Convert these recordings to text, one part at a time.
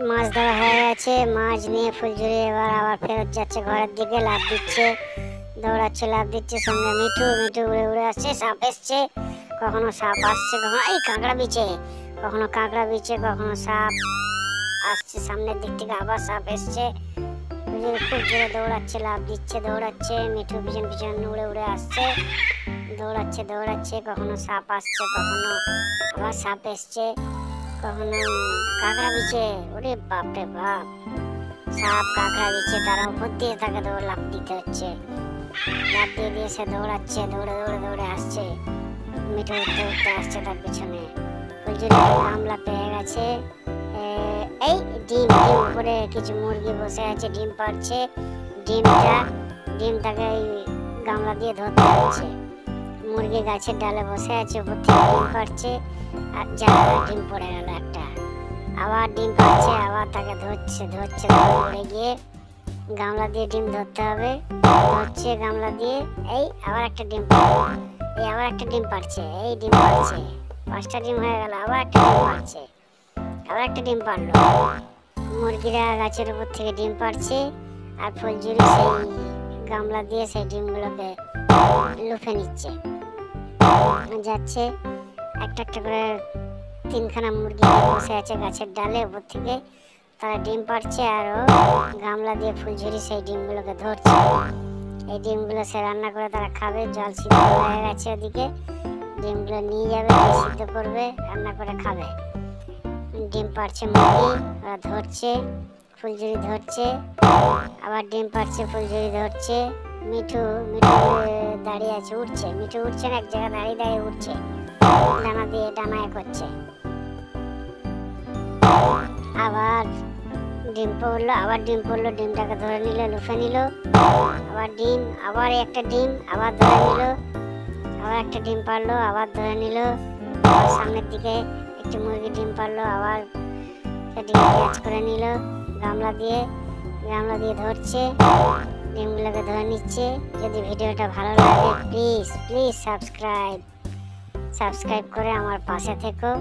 মাছ ধরা হয়ে গেছে। মাছ নিয়ে ফুলঝুরি এবার আবার ফেরত যাচ্ছে ঘরের দিকে, লাফ দিচ্ছে, দৌড়াচ্ছে, লাফ দিচ্ছে। সঙ্গে মিঠু মিঠু উড়ে উড়ে আসছে। সাপ এসছে, কখনো সাপ আসছে, কখনো এই কাঁকড়া বিছে, কখনো কাঁকড়া বিছে, কখনো সাপ আসছে সামনের দিক থেকে, আবার সাপ এসছে। খুব জোরে দৌড়াচ্ছে, লাফ দিচ্ছে, দৌড়াচ্ছে। মিঠু পিছন পিছন উড়ে উড়ে আসছে, দৌড়াচ্ছে দৌড়াচ্ছে। কখনো সাপ আসছে, কখনো আবার সাপ এসছে, কখনো কাঁকড়া বিছে। ওরে বাপরে বাপ, সাপ কাঁকড়া বিছে, তারা উপর দিয়ে তাকে দৌড় লাফ দিতে হচ্ছে। লাফ দিয়ে দিয়ে সে দৌড়াচ্ছে, দৌড়ে দৌড়ে দৌড়ে আসছে। মিঠু উঠতে উঠতে আসছে তার পিছনে। ফুলঝুরি গামলা পেয়ে গেছে। এই ডিম ডিম উপরে কিছু মুরগি বসে আছে, ডিম পাড়ছে। ডিমটাকে এই গামলা দিয়ে ধরতে হচ্ছে। মুরগি গাছের ডালে বসে আছে, উপর থেকে ডিম পাড়ছে। আর জায়গায় ডিম পড়ে গেল একটা। আবার ডিম পাড়ছে, আবার তাকে ধরছে ধরছে, পড়ে গিয়ে গামলা দিয়ে ডিম ধরতে হবে। ধরছে গামলা দিয়ে, এই আবার একটা ডিম পাড়ছে, এই আবার একটা ডিম পাড়ছে, এই ডিম পাড়ছে। 5টা ডিম হয়ে গেল, আবার একটা ডিম পাড়ছে, আবার একটা ডিম পাড়লো। মুরগিরা গাছের উপর থেকে ডিম পাড়ছে, আর ফুলঝুরি সেই গামলা দিয়ে সেই ডিমগুলোকে লুফে নিচ্ছে। যাচ্ছে একটা একটা করে 3খানা মুরগি বসে আছে গাছের ডালে উপর থেকে, তারা ডিম পাড়ছে। আরও গামলা দিয়ে ফুলঝুরি সেই ডিমগুলোকে ধরছে। এই ডিমগুলো সে রান্না করে তারা খাবে। জল সিদ্ধ হয়ে গেছে ওদিকে, ডিমগুলো নিয়ে যাবে, সিদ্ধ করবে, রান্না করে খাবে। ডিম পাড়ছে মুরগি, ওরা ধরছে, ফুলঝুরি ধরছে, আবার ডিম পাড়ছে, ফুলঝুরি ধরছে। মিঠু মিঠু দাঁড়িয়ে আছে, উঠছে। মিঠু উঠছে না, এক জায়গায় দাঁড়িয়ে দাঁড়িয়ে উঠছে, ডানা দিয়ে ডানায় করছে। আবার ডিম পড়লো, আবার ডিম পড়লো, ডিমটাকে ধরে নিল, লুফে নিল। আবার ডিম, আবার একটা ডিম, আবার ধরে নিল। আবার একটা ডিম পারলো, আবার ধরে নিল। আবার সামনের দিকে একটি মুরগি ডিম পারলো, আবার সেটিকে ক্যাচ করে নিল গামলা দিয়ে ধরছে, ডিমগুলোকে ধরে নিচ্ছে। যদি ভিডিওটা ভালো লাগে প্লিজ প্লিজ সাবস্ক্রাইব করে আমার পাশে থেকো।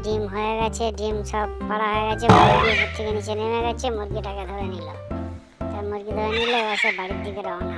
ডিম হয়ে গেছে, ডিম সব পাড়া হয়ে গেছে, মুরগি উপর থেকে নিচে নেমে গেছে। মুরগিটাকে ধরে নিল, তার মুরগি ধরে নিল, এবার সে বাড়ির দিকে রওনা।